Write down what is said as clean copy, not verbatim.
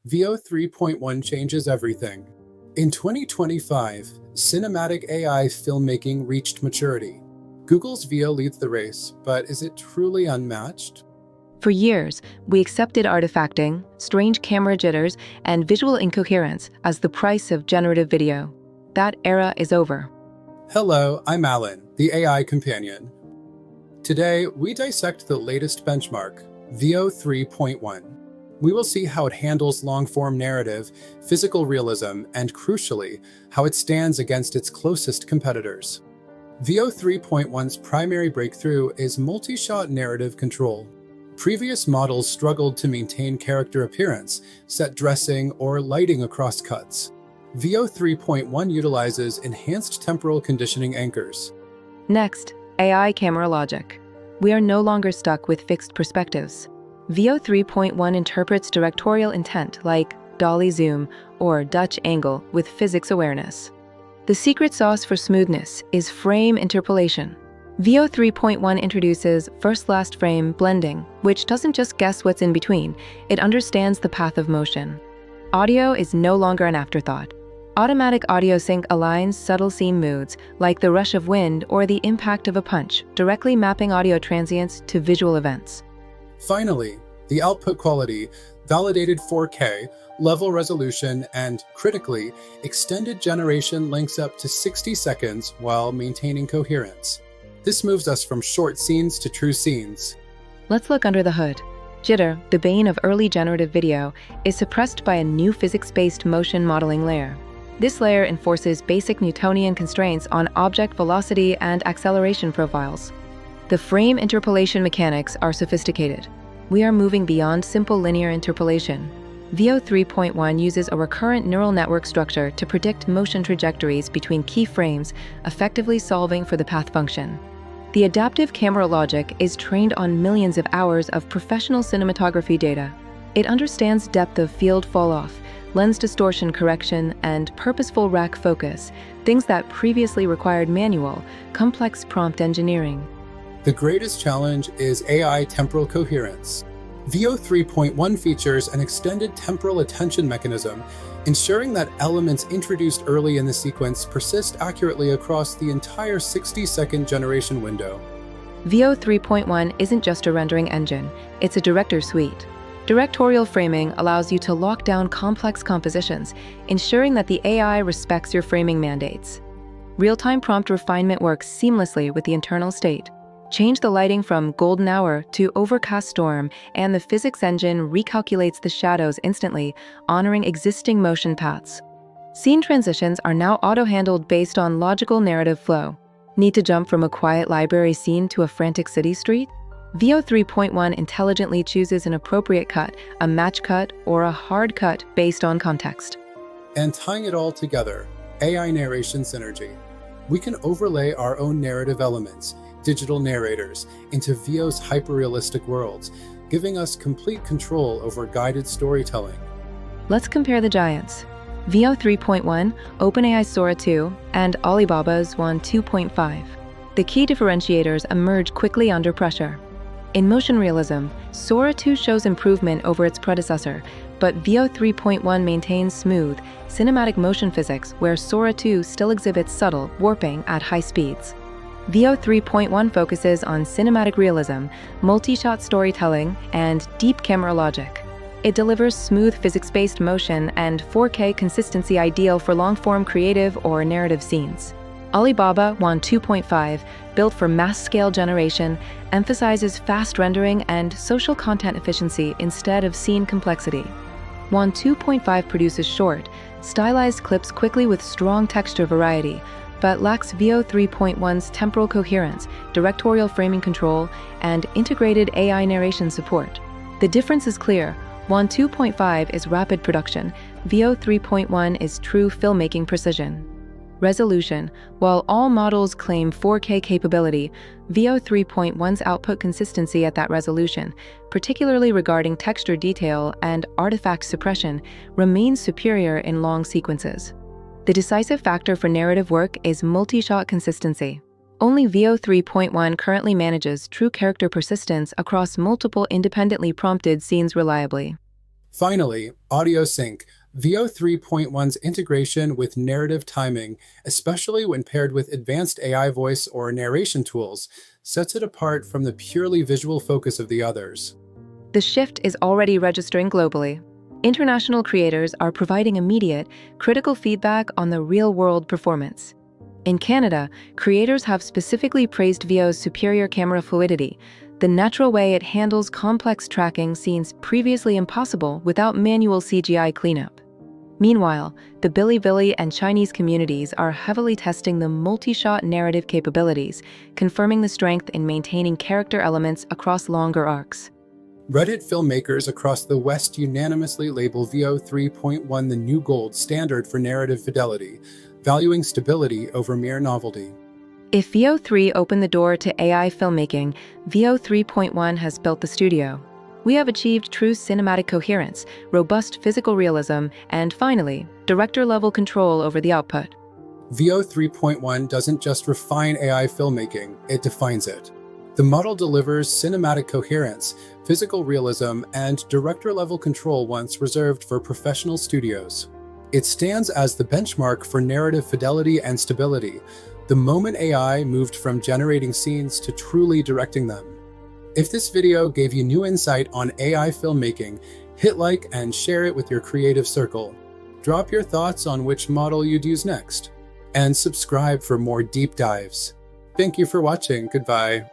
VO 3.1 changes everything. In 2025, cinematic AI filmmaking reached maturity. Google's VO leads the race, but is it truly unmatched? For years, we accepted artifacting, strange camera jitters, and visual incoherence as the price of generative video. That era is over. Hello, I'm Alan, the AI companion. Today, we dissect the latest benchmark, VO 3.1. We will see how it handles long-form narrative, physical realism, and crucially, how it stands against its closest competitors. VO 3.1's primary breakthrough is multi-shot narrative control. Previous models struggled to maintain character appearance, set dressing, or lighting across cuts. VO 3.1 utilizes enhanced temporal conditioning anchors. Next, AI camera logic. We are no longer stuck with fixed perspectives. VO 3.1 interprets directorial intent like dolly zoom or Dutch angle with physics awareness. The secret sauce for smoothness is frame interpolation. VO 3.1 introduces first-last frame blending, which doesn't just guess what's in between, it understands the path of motion. Audio is no longer an afterthought. Automatic audio sync aligns subtle scene moods, like the rush of wind or the impact of a punch, directly mapping audio transients to visual events. Finally, the output quality, validated 4K, level resolution, and, critically, extended generation links up to 60 seconds while maintaining coherence. This moves us from short scenes to true scenes. Let's look under the hood. Jitter, the bane of early generative video, is suppressed by a new physics-based motion modeling layer. This layer enforces basic Newtonian constraints on object velocity and acceleration profiles. The frame interpolation mechanics are sophisticated. We are moving beyond simple linear interpolation. VO 3.1 uses a recurrent neural network structure to predict motion trajectories between key frames, effectively solving for the path function. The adaptive camera logic is trained on millions of hours of professional cinematography data. It understands depth of field falloff, lens distortion correction, and purposeful rack focus, things that previously required manual, complex prompt engineering. The greatest challenge is AI temporal coherence. VO 3.1 features an extended temporal attention mechanism, ensuring that elements introduced early in the sequence persist accurately across the entire 60-second generation window. VO 3.1 isn't just a rendering engine, it's a director suite. Directorial framing allows you to lock down complex compositions, ensuring that the AI respects your framing mandates. Real-time prompt refinement works seamlessly with the internal state. Change the lighting from golden hour to overcast storm, and the physics engine recalculates the shadows instantly, honoring existing motion paths. Scene transitions are now auto-handled based on logical narrative flow. Need to jump from a quiet library scene to a frantic city street? VO 3.1 intelligently chooses an appropriate cut, a match cut, or a hard cut based on context. And tying it all together, AI narration synergy. We can overlay our own narrative elements, digital narrators, into VO's hyper-realistic worlds, giving us complete control over guided storytelling. Let's compare the giants. VO 3.1, OpenAI's Sora 2, and Alibaba's Wan 2.5. The key differentiators emerge quickly under pressure. In motion realism, Sora 2 shows improvement over its predecessor, but VO 3.1 maintains smooth, cinematic motion physics where Sora 2 still exhibits subtle warping at high speeds. VO 3.1 focuses on cinematic realism, multi-shot storytelling, and deep camera logic. It delivers smooth physics-based motion and 4K consistency ideal for long-form creative or narrative scenes. Alibaba Wan 2.5, built for mass-scale generation, emphasizes fast rendering and social content efficiency instead of scene complexity. Wan 2.5 produces short, stylized clips quickly with strong texture variety, but lacks VO 3.1's temporal coherence, directorial framing control, and integrated AI narration support. The difference is clear. Wan 2.5 is rapid production, VO 3.1 is true filmmaking precision. Resolution. While all models claim 4K capability, VO 3.1's output consistency at that resolution, particularly regarding texture detail and artifact suppression, remains superior in long sequences. The decisive factor for narrative work is multi-shot consistency. Only VO 3.1 currently manages true character persistence across multiple independently prompted scenes reliably. Finally, audio sync. VO 3.1's integration with narrative timing, especially when paired with advanced AI voice or narration tools, sets it apart from the purely visual focus of the others. The shift is already registering globally. International creators are providing immediate, critical feedback on the real-world performance. In Canada, creators have specifically praised VO's superior camera fluidity, the natural way it handles complex tracking scenes previously impossible without manual CGI cleanup. Meanwhile, the Bilibili and Chinese communities are heavily testing the multi-shot narrative capabilities, confirming the strength in maintaining character elements across longer arcs. Reddit filmmakers across the West unanimously label VO 3.1 the new gold standard for narrative fidelity, valuing stability over mere novelty. If VO 3 opened the door to AI filmmaking, VO 3.1 has built the studio. We have achieved true cinematic coherence, robust physical realism, and finally, director-level control over the output. VO 3.1 doesn't just refine AI filmmaking, it defines it. The model delivers cinematic coherence, physical realism, and director-level control once reserved for professional studios. It stands as the benchmark for narrative fidelity and stability, the moment AI moved from generating scenes to truly directing them. If this video gave you new insight on AI filmmaking, hit like and share it with your creative circle. Drop your thoughts on which model you'd use next. And subscribe for more deep dives. Thank you for watching. Goodbye.